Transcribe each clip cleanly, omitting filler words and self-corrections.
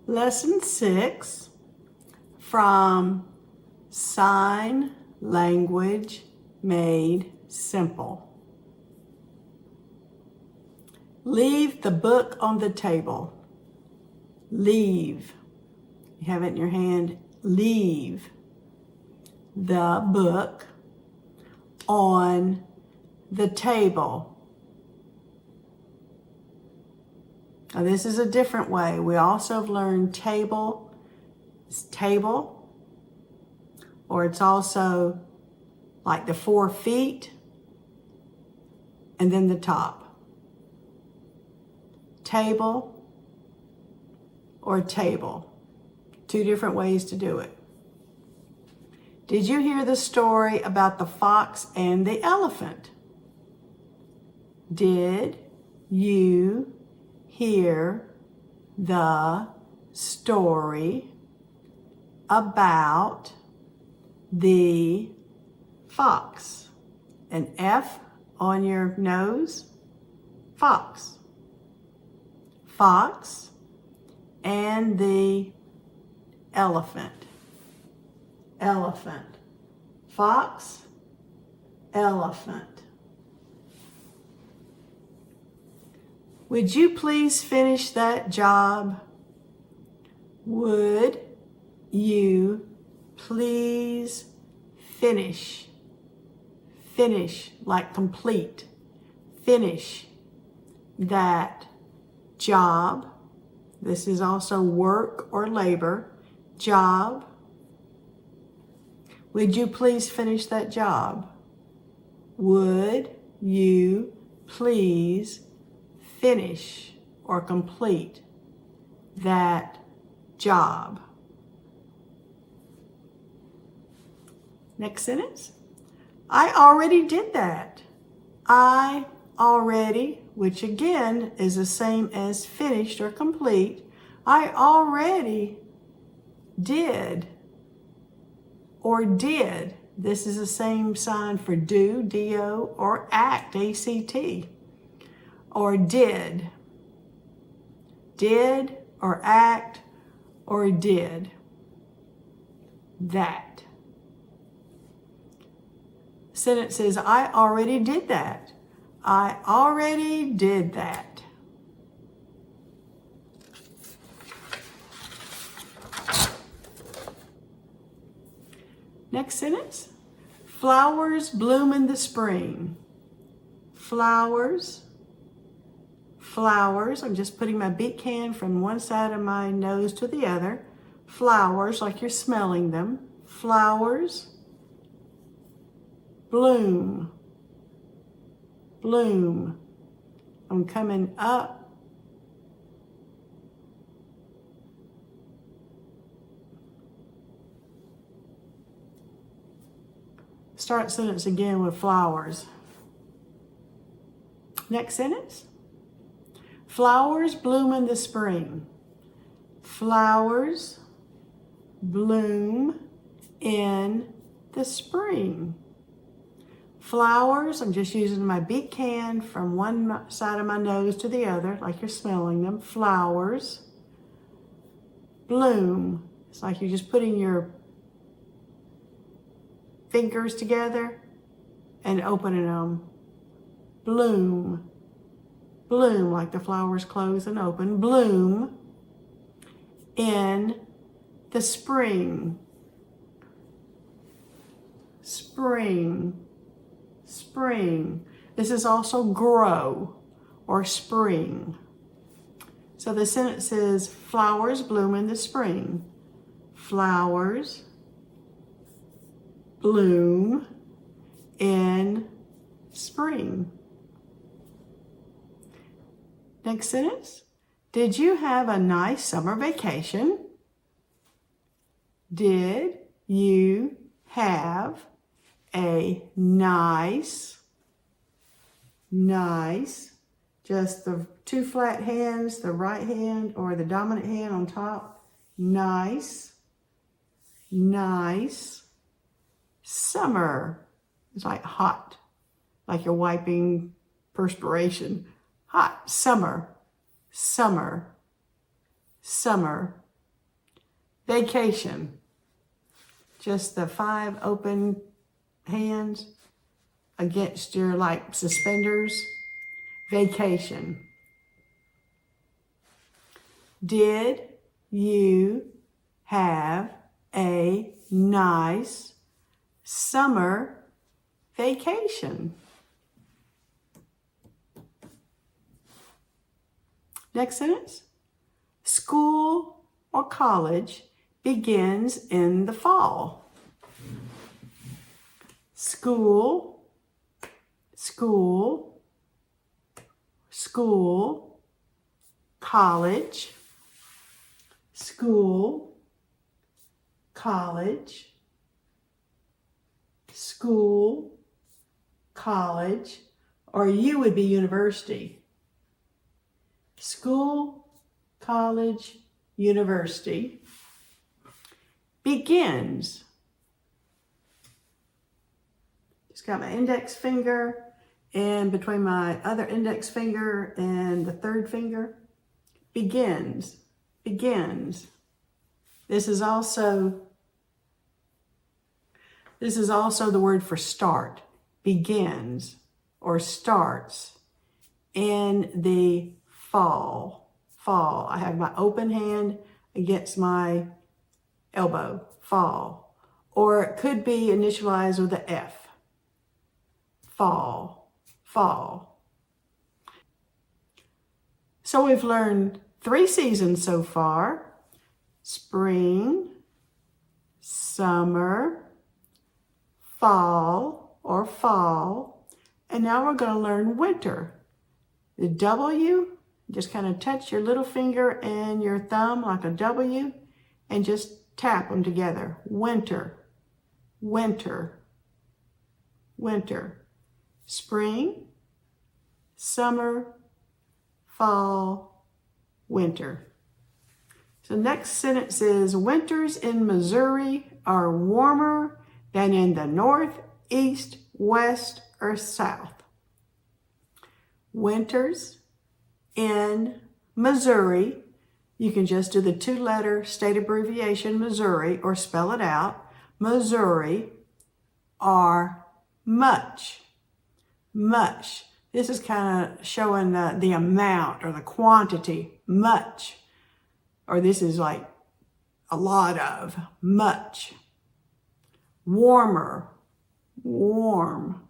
Lesson 6 from Sign Language Made Simple. Leave the book on the table. Leave. You have it in your hand. Leave the book on the table. Now, this is a different way. We also have learned table is table, or it's also like the 4 feet and then the top. Table or table. 2 different ways to do it. Did you hear the story about the fox and the elephant? Did you hear the story about the fox? An F on your nose. Fox. Fox and the elephant. Elephant. Fox, elephant. Would you please finish that job? Would you please finish? Finish, like complete. Finish that job. This is also work or labor. Job. Would you please finish that job? Would you please finish or complete that job? Next sentence. I already did that. I already, which again is the same as finished or complete. I already did or did. This is the same sign for do, D-O, or act, A-C-T. Or did. Did or act or did. That. Sentence says, I already did that. I already did that. Next sentence. Flowers bloom in the spring. Flowers. Flowers. I'm just putting my beak hand from one side of my nose to the other. Flowers, like you're smelling them. Flowers. Bloom. Bloom. I'm coming up. Start sentence again with flowers. Next sentence. Flowers bloom in the spring. Flowers bloom in the spring. Flowers, I'm just using my beak hand from one side of my nose to the other, like you're smelling them. Flowers bloom. It's like you're just putting your fingers together and opening them. Bloom. Bloom, like the flowers close and open. Bloom in the spring. Spring. Spring. This is also grow or spring. So the sentence is flowers bloom in the spring. Flowers bloom in spring. Next sentence. Did you have a nice summer vacation? Did you have a nice, just the 2 flat hands, the right hand or the dominant hand on top. Nice summer. It's like hot, like you're wiping perspiration. Hot, summer, summer, summer. Vacation. Just the 5 open hands against your like suspenders. Vacation. Did you have a nice summer vacation? Next sentence. School or college begins in the fall. School, school, school, college, school, college, school, college, or you would be university. School, college, university. Begins. Just got my index finger and between my other index finger and the third finger. Begins. Begins. This is also the word for start. Begins or starts in the fall. Fall. I have my open hand against my elbow. Fall. Or it could be initialized with a F. Fall. Fall. So we've learned 3 seasons so far. Spring, summer, fall or fall. And now we're going to learn winter. The W, just kind of touch your little finger and your thumb like a W and just tap them together. Winter, winter, winter. Spring, summer, fall, winter. So next sentence is, winters in Missouri are warmer than in the north, east, west, or south. Winters in Missouri, you can just do the 2-letter state abbreviation Missouri or spell it out. Missouri are much. Much. This is kind of showing the amount or the quantity. Much. Or this is like a lot of. Much. Warmer. Warm.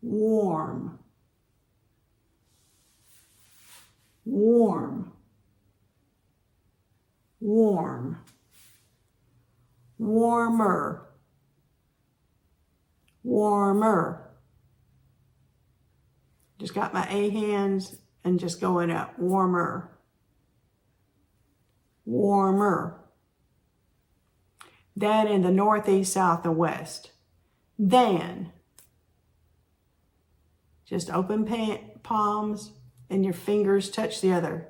Warm. Warm. Warm. Warmer. Warmer. Just got my A hands and just going up. Warmer. Warmer. Than in the northeast, south, and west. Than. Just open palms and your fingers touch the other.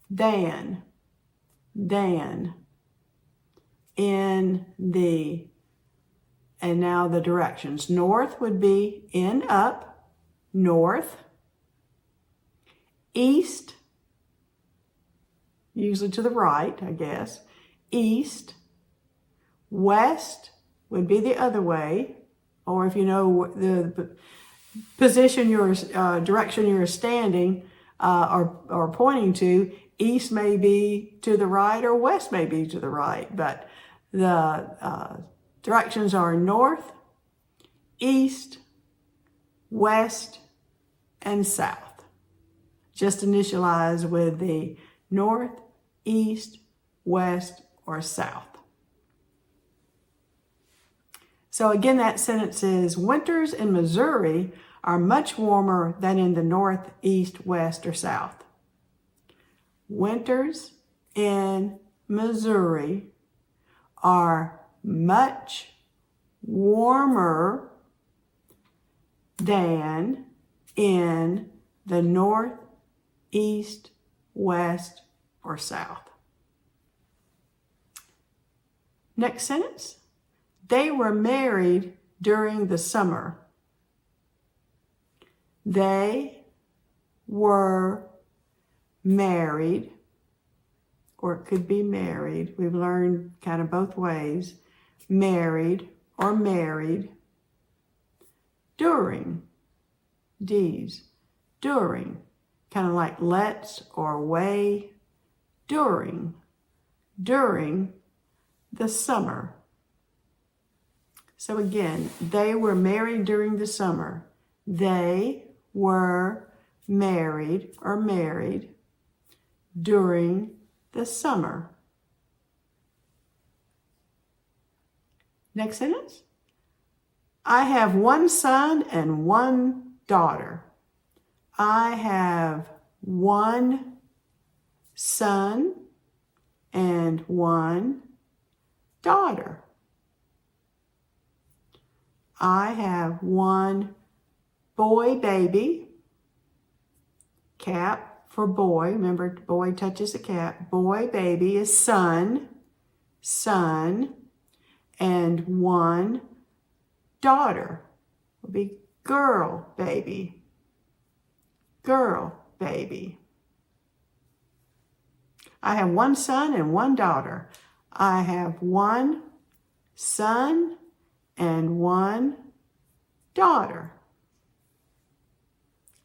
Than. Than. In the. And now the directions. North would be in, up, north. East, usually to the right, I guess. East. West would be the other way. Or if you know the position direction you're standing or pointing to, east may be to the right or west may be to the right. But the directions are north, east, west, and south. Just initialize with the north, east, west, or south. So again, that sentence is, winters in Missouri are much warmer than in the north, east, west, or south. Winters in Missouri are much warmer than in the north, east, west, or south. Next sentence. They were married during the summer. They were married or it could be married. We've learned kind of both ways. Married or married. During. D's. During. Kind of like let's or way. During. During the summer. So again, they were married during the summer. They were married or married during the summer. Next sentence. I have one son and one daughter. I have one son and one daughter. I have one boy baby, cap for boy. Remember, boy touches the cap. Boy baby is son, and one daughter will be girl baby, girl baby. I have one son and one daughter. I have one son and one daughter.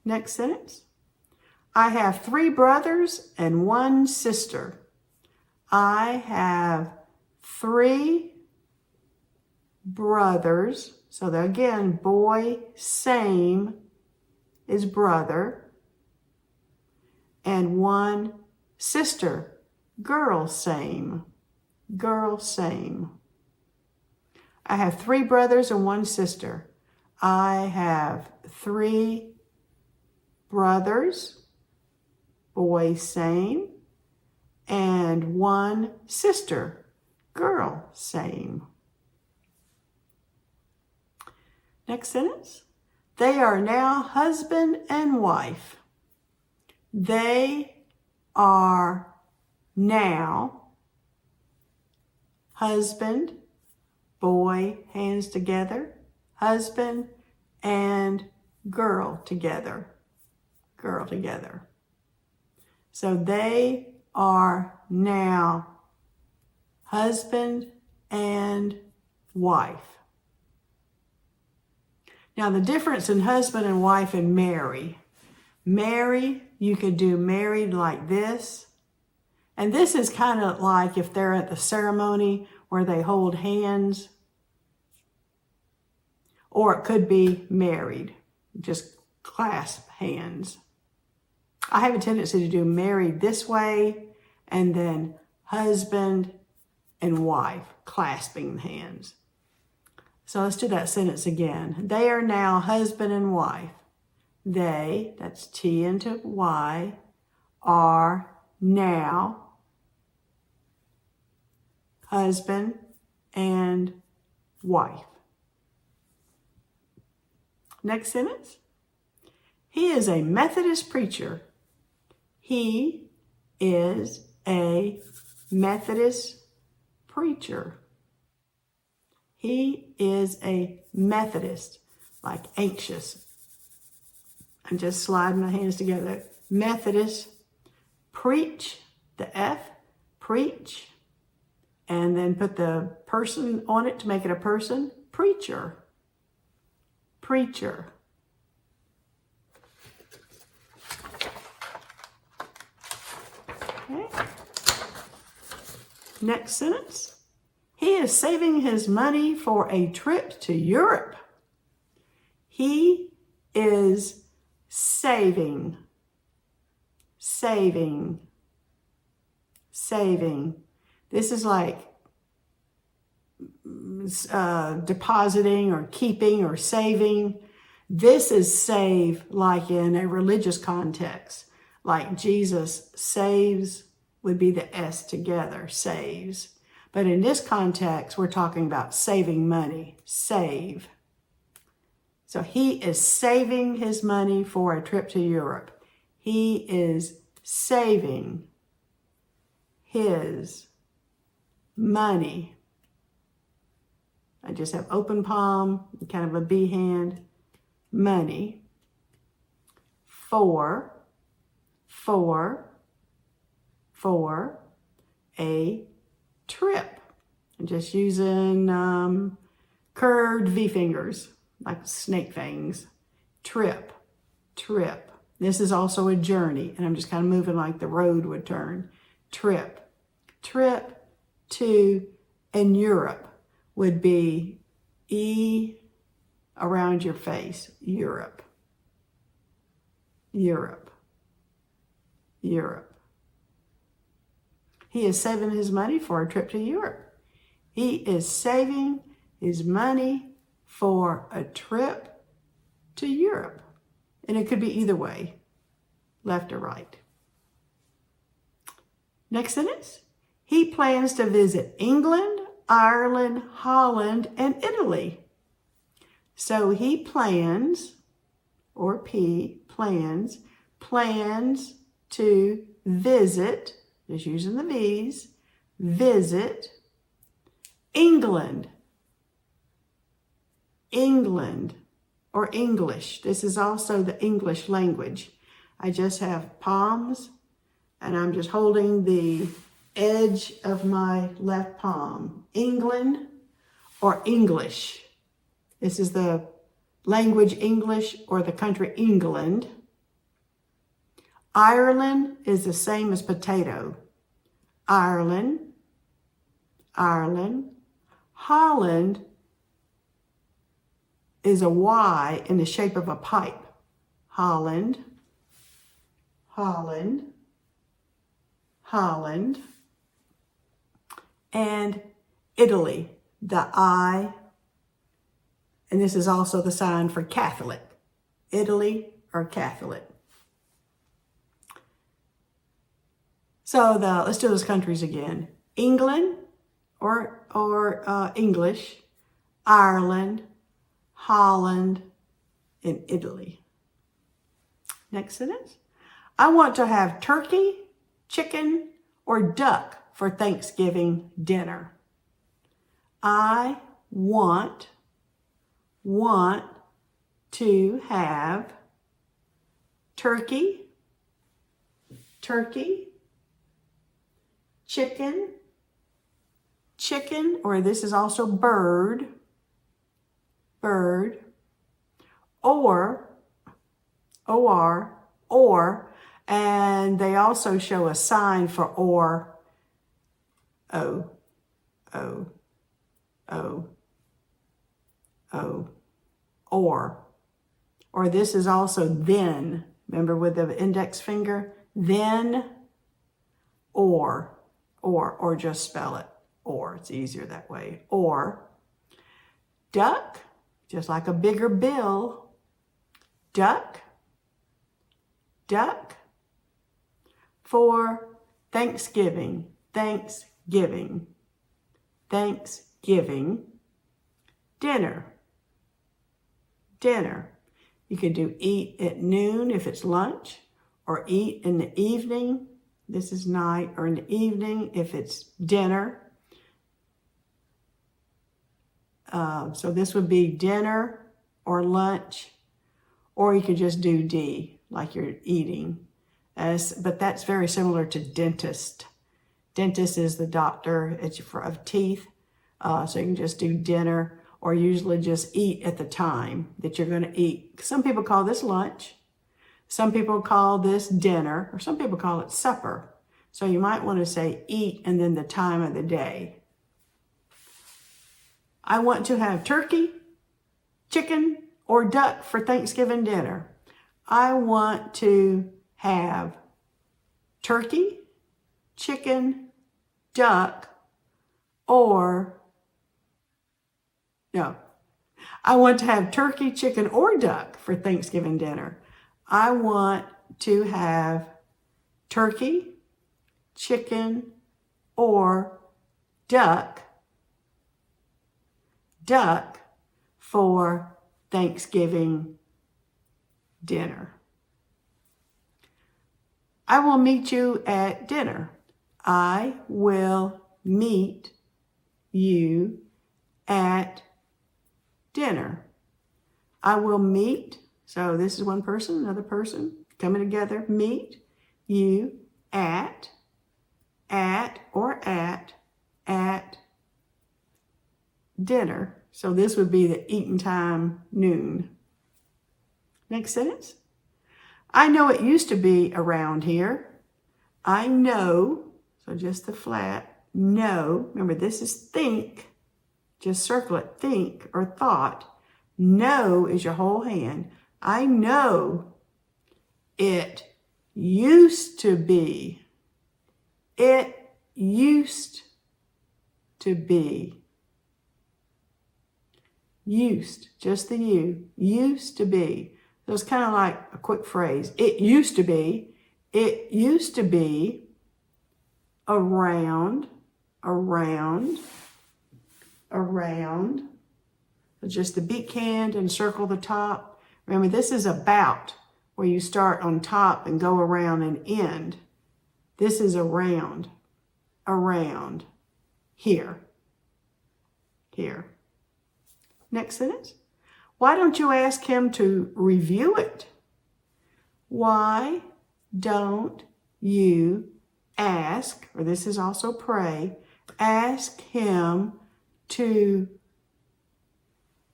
Next sentence. I have 3 brothers and 1 sister. I have 3 brothers. So there again, boy, same is brother. And 1 sister, girl, same. Girl, same. I have 3 brothers and 1 sister. I have 3 brothers, boy, same, and 1 sister, girl, same. Next sentence. They are now husband and wife. They are now husband, boy, hands together, husband and girl together, girl together. So they are now husband and wife. Now the difference in husband and wife and marry. Marry, you could do married like this. And this is kind of like if they're at the ceremony where they hold hands. Or it could be married, just clasp hands. I have a tendency to do married this way and then husband and wife clasping hands. So let's do that sentence again. They are now husband and wife. They, that's T into Y, are now husband and wife. Next sentence. He is a Methodist preacher. He is a Methodist preacher. He is a Methodist, like anxious. I'm just sliding my hands together. Methodist, preach, the F, preach, and then put the person on it to make it a person. Preacher. Preacher. Okay. Next sentence. He is saving his money for a trip to Europe. He is saving. This is like depositing or keeping or saving. This is save like in a religious context. Like Jesus saves would be the S together, saves. But in this context, we're talking about saving money, save. So he is saving his money for a trip to Europe. He is saving his money. I just have open palm, kind of a B hand, money, for a trip. I'm just using curved V fingers, like snake fangs. Trip, trip. This is also a journey, and I'm just kind of moving like the road would turn. Trip, trip to, and Europe would be E around your face. Europe, Europe, Europe. He is saving his money for a trip to Europe. He is saving his money for a trip to Europe. And it could be either way, left or right. Next sentence. He plans to visit England, Ireland, Holland, and Italy. So he plans, or P, plans to visit, just using the V's, visit England, or English. This is also the English language. I just have palms, and I'm just holding the edge of my left palm. England or English. This is the language English or the country England. Ireland is the same as potato. Ireland. Holland is a Y in the shape of a pipe. Holland. And Italy, the I, and this is also the sign for Catholic. Italy or Catholic. So let's do those countries again. England or English, Ireland, Holland, and Italy. Next sentence. I want to have turkey, chicken, or duck for Thanksgiving dinner. I want to have turkey, chicken, or this is also bird, or, and they also show a sign for or, or this is also then, remember with the index finger, then, or just spell it, or, it's easier that way, or, duck, just like a bigger bill, duck, for Thanksgiving, dinner. You can do eat at noon if it's lunch, or eat in the evening, this is night, or in the evening if it's dinner. So this would be dinner or lunch, or you could just do D, like you're eating. But that's very similar to dentist. Dentist is the doctor of teeth. So you can just do dinner, or usually just eat at the time that you're going to eat. Some people call this lunch. Some people call this dinner, or some people call it supper. So you might want to say eat and then the time of the day. I want to have turkey, chicken, or duck for Thanksgiving dinner. I want to have turkey, chicken, duck, I want to have turkey, chicken, or duck for Thanksgiving dinner. I want to have turkey, chicken, or duck for Thanksgiving dinner. I will meet you at dinner. I will meet you at dinner. I will meet, so this is one person, another person coming together, meet you at at dinner. So this would be the eating time, noon. Next sentence. I know it used to be around here. I know, so just the flat, know. Remember, this is think. Just circle it, think or thought. Know is your whole hand. I know it used to be. It used to be. Used, just the U. Used to be. So it's kind of like a quick phrase. It used to be. It used to be around. So just the beak hand and circle the top. Remember, this is about, where you start on top and go around and end. This is around, here. Next sentence. Why don't you ask him to review it? Why don't you ask, or this is also pray, ask him to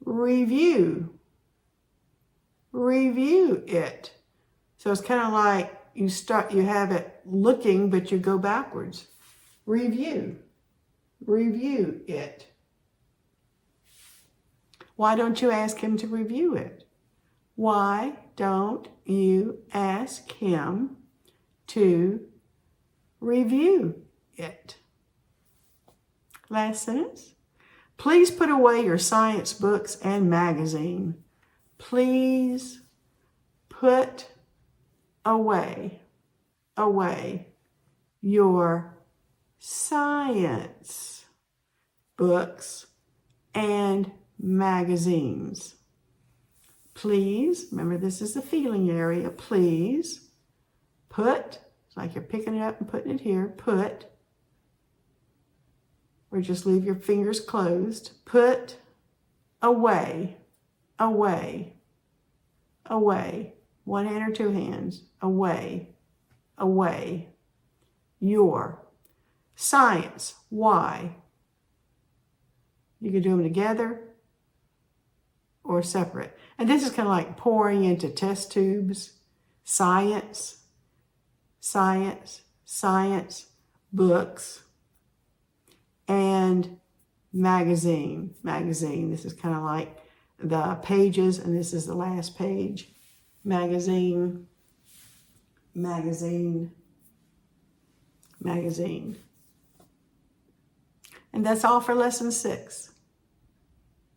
review it. So it's kind of like you have it looking, but you go backwards. Review it. Why don't you ask him to review it? Why don't you ask him to review it? Last sentence. Please put away your science books and magazine. Please put away your science books and magazines. Please, remember this is the feeling area, please put, it's like you're picking it up and putting it here, put, or just leave your fingers closed, put away, one hand or two hands, away, your science, why? You can do them together or separate. And this is kind of like pouring into test tubes. Science, books, and magazine. This is kind of like the pages, and this is the last page. Magazine. And that's all for lesson 6.